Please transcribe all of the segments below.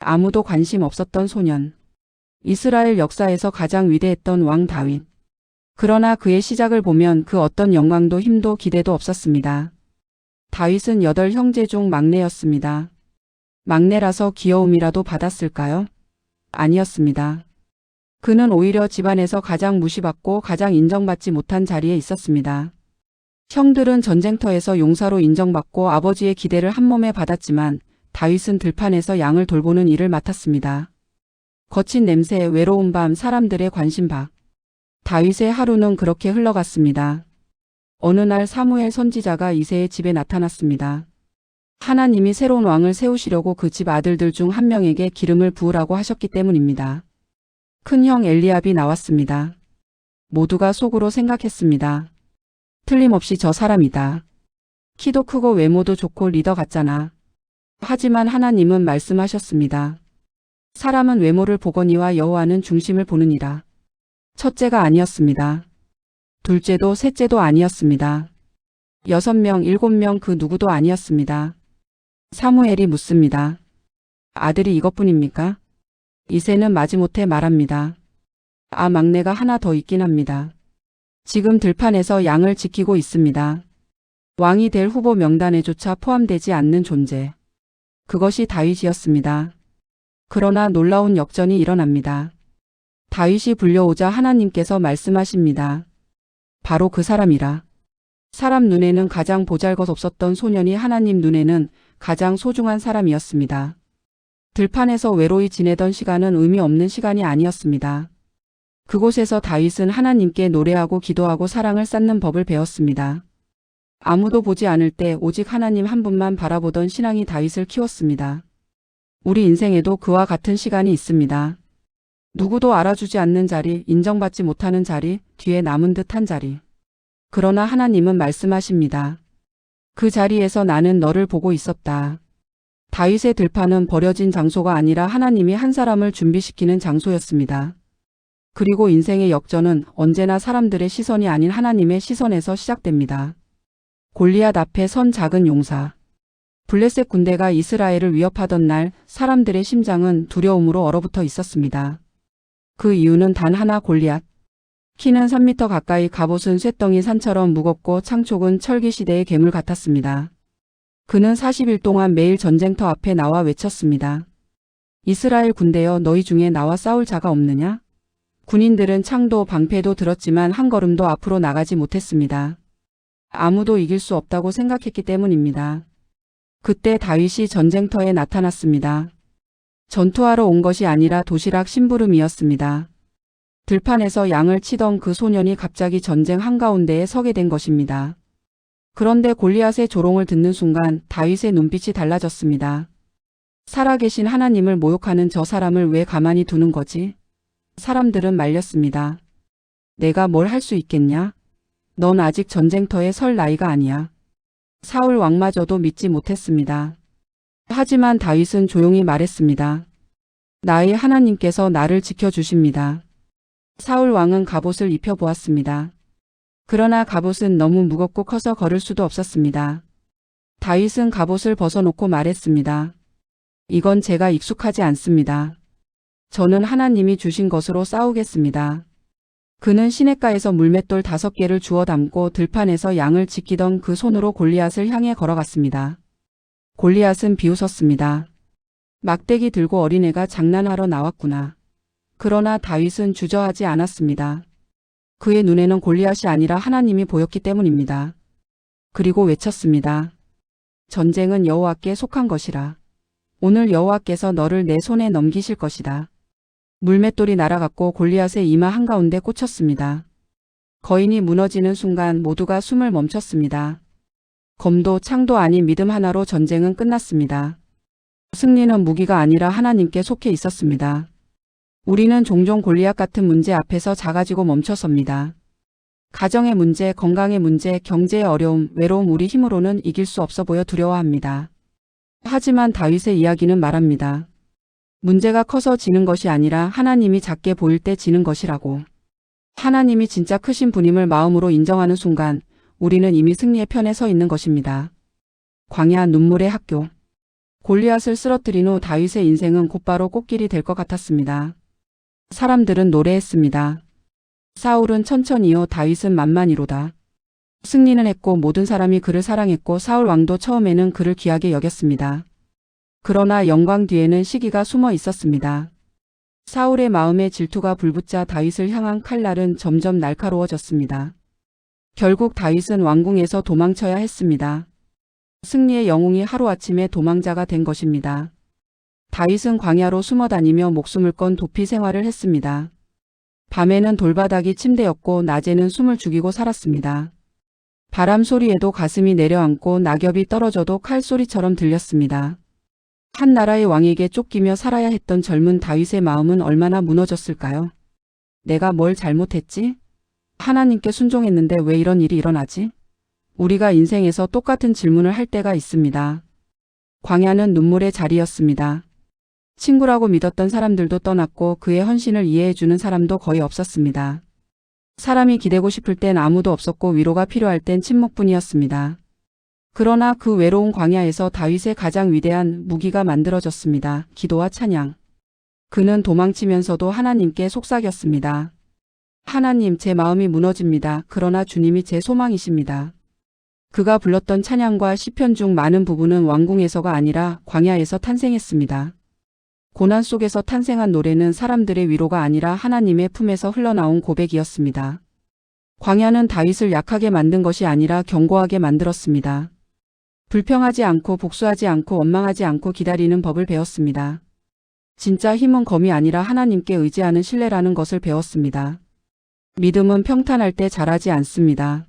아무도 관심 없었던 소년. 이스라엘 역사에서 가장 위대했던 왕 다윗. 그러나 그의 시작을 보면 그 어떤 영광도 힘도 기대도 없었습니다. 다윗은 8형제 중 막내였습니다. 막내라서 귀여움이라도 받았을까요? 아니었습니다. 그는 오히려 집안에서 가장 무시받고 가장 인정받지 못한 자리에 있었습니다. 형들은 전쟁터에서 용사로 인정받고 아버지의 기대를 한몸에 받았지만 다윗은 들판에서 양을 돌보는 일을 맡았습니다. 거친 냄새, 외로운 밤, 사람들의 관심 밖. 다윗의 하루는 그렇게 흘러갔습니다. 어느 날 사무엘 선지자가 이새의 집에 나타났습니다. 하나님이 새로운 왕을 세우시려고 그 집 아들들 중 한 명에게 기름을 부으라고 하셨기 때문입니다. 큰형 엘리압이 나왔습니다. 모두가 속으로 생각했습니다. 틀림없이 저 사람이다. 키도 크고 외모도 좋고 리더 같잖아. 하지만 하나님은 말씀하셨습니다. 사람은 외모를 보거니와 여호와는 중심을 보느니라. 첫째가 아니었습니다. 둘째도 셋째도 아니었습니다. 6명, 7명 그 누구도 아니었습니다. 사무엘이 묻습니다. 아들이 이것뿐입니까? 이새는 마지못해 말합니다. 막내가 하나 더 있긴 합니다. 지금 들판에서 양을 지키고 있습니다. 왕이 될 후보 명단에조차 포함되지 않는 존재. 그것이 다윗이었습니다. 그러나 놀라운 역전이 일어납니다. 다윗이 불려오자 하나님께서 말씀하십니다. 바로 그 사람이라. 사람 눈에는 가장 보잘것없었던 소년이 하나님 눈에는 가장 소중한 사람이었습니다. 들판에서 외로이 지내던 시간은 의미 없는 시간이 아니었습니다. 그곳에서 다윗은 하나님께 노래하고 기도하고 사랑을 쌓는 법을 배웠습니다. 아무도 보지 않을 때 오직 하나님 한 분만 바라보던 신앙이 다윗을 키웠습니다. 우리 인생에도 그와 같은 시간이 있습니다. 누구도 알아주지 않는 자리, 인정받지 못하는 자리, 뒤에 남은 듯한 자리. 그러나 하나님은 말씀하십니다. 그 자리에서 나는 너를 보고 있었다. 다윗의 들판은 버려진 장소가 아니라 하나님이 한 사람을 준비시키는 장소였습니다. 그리고 인생의 역전은 언제나 사람들의 시선이 아닌 하나님의 시선에서 시작됩니다. 골리앗 앞에 선 작은 용사. 블레셋 군대가 이스라엘을 위협하던 날 사람들의 심장은 두려움으로 얼어붙어 있었습니다. 그 이유는 단 하나 골리앗. 키는 3m 가까이, 갑옷은 쇠덩이 산처럼 무겁고 창촉은 철기시대의 괴물 같았습니다. 그는 40일 동안 매일 전쟁터 앞에 나와 외쳤습니다. 이스라엘 군대여, 너희 중에 나와 싸울 자가 없느냐? 군인들은 창도 방패도 들었지만 한 걸음도 앞으로 나가지 못했습니다. 아무도 이길 수 없다고 생각했기 때문입니다. 그때 다윗이 전쟁터에 나타났습니다. 전투하러 온 것이 아니라 도시락 심부름이었습니다. 들판에서 양을 치던 그 소년이 갑자기 전쟁 한가운데에 서게 된 것입니다. 그런데 골리앗의 조롱을 듣는 순간 다윗의 눈빛이 달라졌습니다. 살아계신 하나님을 모욕하는 저 사람을 왜 가만히 두는 거지? 사람들은 말렸습니다. 내가 뭘 할 수 있겠냐? 넌 아직 전쟁터에 설 나이가 아니야. 사울 왕마저도 믿지 못했습니다. 하지만 다윗은 조용히 말했습니다. 나의 하나님께서 나를 지켜주십니다. 사울 왕은 갑옷을 입혀보았습니다. 그러나 갑옷은 너무 무겁고 커서 걸을 수도 없었습니다. 다윗은 갑옷을 벗어놓고 말했습니다. 이건 제가 익숙하지 않습니다. 저는 하나님이 주신 것으로 싸우겠습니다. 그는 시냇가에서 물맷돌 5개를 주워 담고 들판에서 양을 지키던 그 손으로 골리앗을 향해 걸어갔습니다. 골리앗은 비웃었습니다. 막대기 들고 어린애가 장난하러 나왔구나. 그러나 다윗은 주저하지 않았습니다. 그의 눈에는 골리앗이 아니라 하나님이 보였기 때문입니다. 그리고 외쳤습니다. 전쟁은 여호와께 속한 것이라. 오늘 여호와께서 너를 내 손에 넘기실 것이다. 물맷돌이 날아갔고 골리앗의 이마 한가운데 꽂혔습니다. 거인이 무너지는 순간 모두가 숨을 멈췄습니다. 검도 창도 아닌 믿음 하나로 전쟁은 끝났습니다. 승리는 무기가 아니라 하나님께 속해 있었습니다. 우리는 종종 골리앗 같은 문제 앞에서 작아지고 멈춰섭니다. 가정의 문제, 건강의 문제, 경제의 어려움, 외로움, 우리 힘으로는 이길 수 없어 보여 두려워합니다. 하지만 다윗의 이야기는 말합니다. 문제가 커서 지는 것이 아니라 하나님이 작게 보일 때 지는 것이라고. 하나님이 진짜 크신 분임을 마음으로 인정하는 순간 우리는 이미 승리의 편에 서 있는 것입니다. 광야 눈물의 학교. 골리앗을 쓰러뜨린 후 다윗의 인생은 곧바로 꽃길이 될 것 같았습니다. 사람들은 노래했습니다. 사울은 천천히요, 다윗은 만만히로다. 승리는 했고 모든 사람이 그를 사랑했고 사울 왕도 처음에는 그를 귀하게 여겼습니다. 그러나 영광 뒤에는 시기가 숨어 있었습니다. 사울의 마음에 질투가 불붙자 다윗을 향한 칼날은 점점 날카로워졌습니다. 결국 다윗은 왕궁에서 도망쳐야 했습니다. 승리의 영웅이 하루아침에 도망자가 된 것입니다. 다윗은 광야로 숨어다니며 목숨을 건 도피 생활을 했습니다. 밤에는 돌바닥이 침대였고 낮에는 숨을 죽이고 살았습니다. 바람 소리에도 가슴이 내려앉고 낙엽이 떨어져도 칼소리처럼 들렸습니다. 한 나라의 왕에게 쫓기며 살아야 했던 젊은 다윗의 마음은 얼마나 무너졌을까요? 내가 뭘 잘못했지? 하나님께 순종했는데 왜 이런 일이 일어나지? 우리가 인생에서 똑같은 질문을 할 때가 있습니다. 광야는 눈물의 자리였습니다. 친구라고 믿었던 사람들도 떠났고 그의 헌신을 이해해주는 사람도 거의 없었습니다. 사람이 기대고 싶을 땐 아무도 없었고 위로가 필요할 땐 침묵뿐이었습니다. 그러나 그 외로운 광야에서 다윗의 가장 위대한 무기가 만들어졌습니다. 기도와 찬양. 그는 도망치면서도 하나님께 속삭였습니다. 하나님, 제 마음이 무너집니다. 그러나 주님이 제 소망이십니다. 그가 불렀던 찬양과 시편 중 많은 부분은 왕궁에서가 아니라 광야에서 탄생했습니다. 고난 속에서 탄생한 노래는 사람들의 위로가 아니라 하나님의 품에서 흘러나온 고백이었습니다. 광야는 다윗을 약하게 만든 것이 아니라 견고하게 만들었습니다. 불평하지 않고 복수하지 않고 원망하지 않고 기다리는 법을 배웠습니다. 진짜 힘은 검이 아니라 하나님께 의지하는 신뢰라는 것을 배웠습니다. 믿음은 평탄할 때 자라지 않습니다.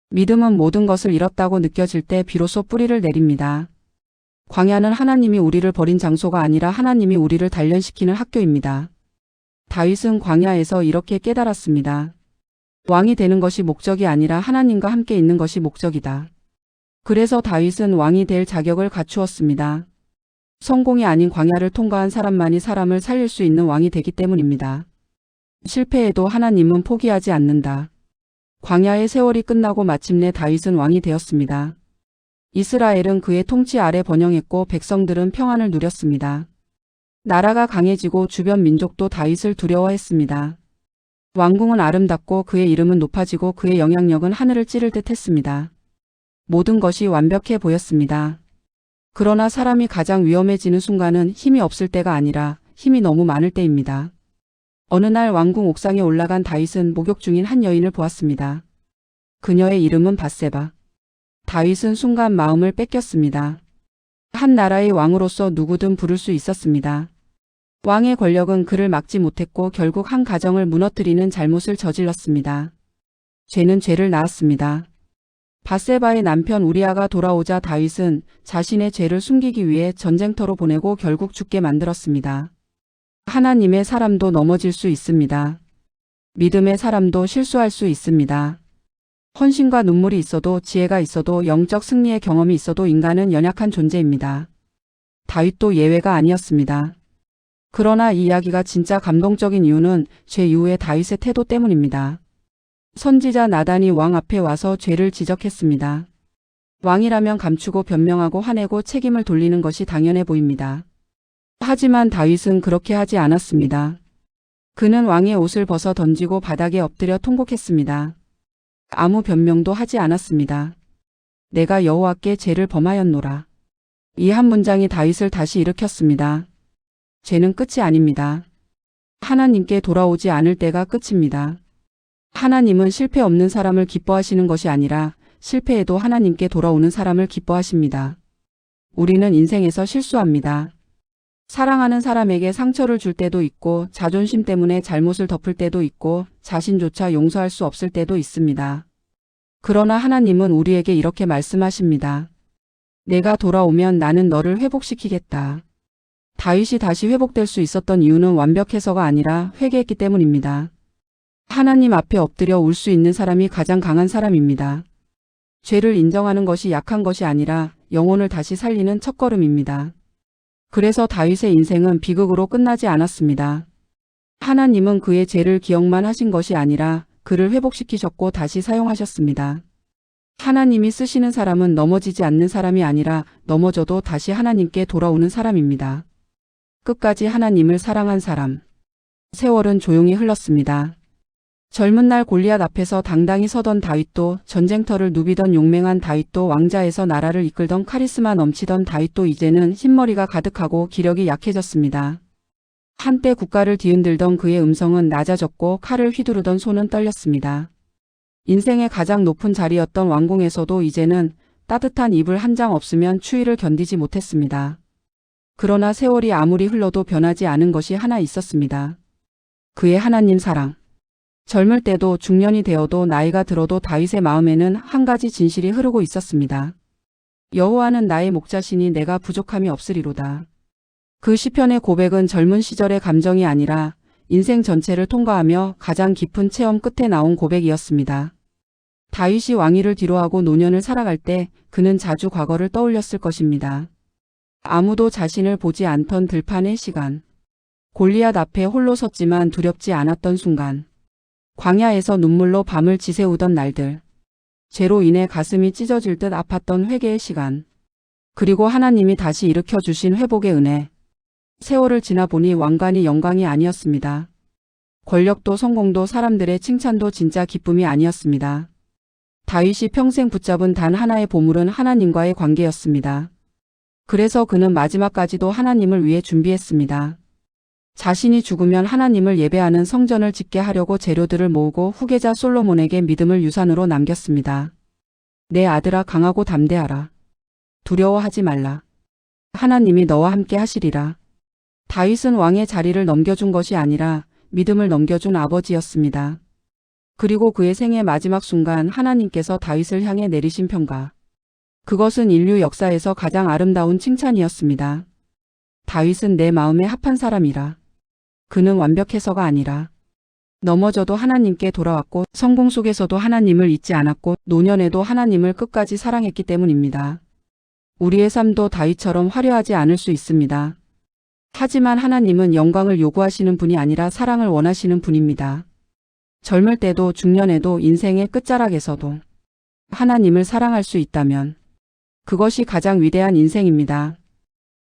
믿음은 모든 것을 잃었다고 느껴질 때 비로소 뿌리를 내립니다. 광야는 하나님이 우리를 버린 장소가 아니라 하나님이 우리를 단련시키는 학교입니다. 다윗은 광야에서 이렇게 깨달았습니다. 왕이 되는 것이 목적이 아니라 하나님과 함께 있는 것이 목적이다. 그래서 다윗은 왕이 될 자격을 갖추었습니다. 성공이 아닌 광야를 통과한 사람만이 사람을 살릴 수 있는 왕이 되기 때문입니다. 실패해도 하나님은 포기하지 않는다. 광야의 세월이 끝나고 마침내 다윗은 왕이 되었습니다. 이스라엘은 그의 통치 아래 번영했고 백성들은 평안을 누렸습니다. 나라가 강해지고 주변 민족도 다윗을 두려워했습니다. 왕궁은 아름답고 그의 이름은 높아지고 그의 영향력은 하늘을 찌를 듯 했습니다. 모든 것이 완벽해 보였습니다. 그러나 사람이 가장 위험해지는 순간은 힘이 없을 때가 아니라 힘이 너무 많을 때입니다. 어느 날 왕궁 옥상에 올라간 다윗은 목욕 중인 한 여인을 보았습니다. 그녀의 이름은 밧세바. 다윗은 순간 마음을 뺏겼습니다. 한 나라의 왕으로서 누구든 부를 수 있었습니다. 왕의 권력은 그를 막지 못했고 결국 한 가정을 무너뜨리는 잘못을 저질렀습니다. 죄는 죄를 낳았습니다. 밧세바의 남편 우리아가 돌아오자 다윗은 자신의 죄를 숨기기 위해 전쟁터로 보내고 결국 죽게 만들었습니다. 하나님의 사람도 넘어질 수 있습니다. 믿음의 사람도 실수할 수 있습니다. 헌신과 눈물이 있어도 지혜가 있어도 영적 승리의 경험이 있어도 인간은 연약한 존재입니다. 다윗도 예외가 아니었습니다. 그러나 이 이야기가 진짜 감동적인 이유는 죄 이후의 다윗의 태도 때문입니다. 선지자 나단이 왕 앞에 와서 죄를 지적했습니다. 왕이라면 감추고 변명하고 화내고 책임을 돌리는 것이 당연해 보입니다. 하지만 다윗은 그렇게 하지 않았습니다. 그는 왕의 옷을 벗어 던지고 바닥에 엎드려 통곡했습니다. 아무 변명도 하지 않았습니다. 내가 여호와께 죄를 범하였노라. 이 한 문장이 다윗을 다시 일으켰습니다. 죄는 끝이 아닙니다. 하나님께 돌아오지 않을 때가 끝입니다. 하나님은 실패 없는 사람을 기뻐하시는 것이 아니라 실패해도 하나님께 돌아오는 사람을 기뻐하십니다. 우리는 인생에서 실수합니다. 사랑하는 사람에게 상처를 줄 때도 있고 자존심 때문에 잘못을 덮을 때도 있고 자신조차 용서할 수 없을 때도 있습니다. 그러나 하나님은 우리에게 이렇게 말씀하십니다. 내가 돌아오면 나는 너를 회복시키겠다. 다윗이 다시 회복될 수 있었던 이유는 완벽해서가 아니라 회개했기 때문입니다. 하나님 앞에 엎드려 울 수 있는 사람이 가장 강한 사람입니다. 죄를 인정하는 것이 약한 것이 아니라 영혼을 다시 살리는 첫걸음입니다. 그래서 다윗의 인생은 비극으로 끝나지 않았습니다. 하나님은 그의 죄를 기억만 하신 것이 아니라 그를 회복시키셨고 다시 사용하셨습니다. 하나님이 쓰시는 사람은 넘어지지 않는 사람이 아니라 넘어져도 다시 하나님께 돌아오는 사람입니다. 끝까지 하나님을 사랑한 사람. 세월은 조용히 흘렀습니다. 젊은 날 골리앗 앞에서 당당히 서던 다윗도, 전쟁터를 누비던 용맹한 다윗도, 왕자에서 나라를 이끌던 카리스마 넘치던 다윗도 이제는 흰머리가 가득하고 기력이 약해졌습니다. 한때 국가를 뒤흔들던 그의 음성은 낮아졌고 칼을 휘두르던 손은 떨렸습니다. 인생의 가장 높은 자리였던 왕궁에서도 이제는 따뜻한 이불 한 장 없으면 추위를 견디지 못했습니다. 그러나 세월이 아무리 흘러도 변하지 않은 것이 하나 있었습니다. 그의 하나님 사랑. 젊을 때도 중년이 되어도 나이가 들어도 다윗의 마음에는 한 가지 진실이 흐르고 있었습니다. 여호와는 나의 목자시니 내가 부족함이 없으리로다. 그 시편의 고백은 젊은 시절의 감정이 아니라 인생 전체를 통과하며 가장 깊은 체험 끝에 나온 고백이었습니다. 다윗이 왕위를 뒤로하고 노년을 살아갈 때 그는 자주 과거를 떠올렸을 것입니다. 아무도 자신을 보지 않던 들판의 시간. 골리앗 앞에 홀로 섰지만 두렵지 않았던 순간. 광야에서 눈물로 밤을 지새우던 날들. 죄로 인해 가슴이 찢어질 듯 아팠던 회개의 시간. 그리고 하나님이 다시 일으켜 주신 회복의 은혜. 세월을 지나보니 왕관이 영광이 아니었습니다. 권력도 성공도 사람들의 칭찬도 진짜 기쁨이 아니었습니다. 다윗이 평생 붙잡은 단 하나의 보물은 하나님과의 관계였습니다. 그래서 그는 마지막까지도 하나님을 위해 준비했습니다. 자신이 죽으면 하나님을 예배하는 성전을 짓게 하려고 재료들을 모으고 후계자 솔로몬에게 믿음을 유산으로 남겼습니다. 내 아들아, 강하고 담대하라. 두려워하지 말라. 하나님이 너와 함께 하시리라. 다윗은 왕의 자리를 넘겨준 것이 아니라 믿음을 넘겨준 아버지였습니다. 그리고 그의 생의 마지막 순간 하나님께서 다윗을 향해 내리신 평가. 그것은 인류 역사에서 가장 아름다운 칭찬이었습니다. 다윗은 내 마음에 합한 사람이라. 그는 완벽해서가 아니라 넘어져도 하나님께 돌아왔고 성공 속에서도 하나님을 잊지 않았고 노년에도 하나님을 끝까지 사랑했기 때문입니다. 우리의 삶도 다윗처럼 화려하지 않을 수 있습니다. 하지만 하나님은 영광을 요구하시는 분이 아니라 사랑을 원하시는 분입니다. 젊을 때도 중년에도 인생의 끝자락에서도 하나님을 사랑할 수 있다면 그것이 가장 위대한 인생입니다.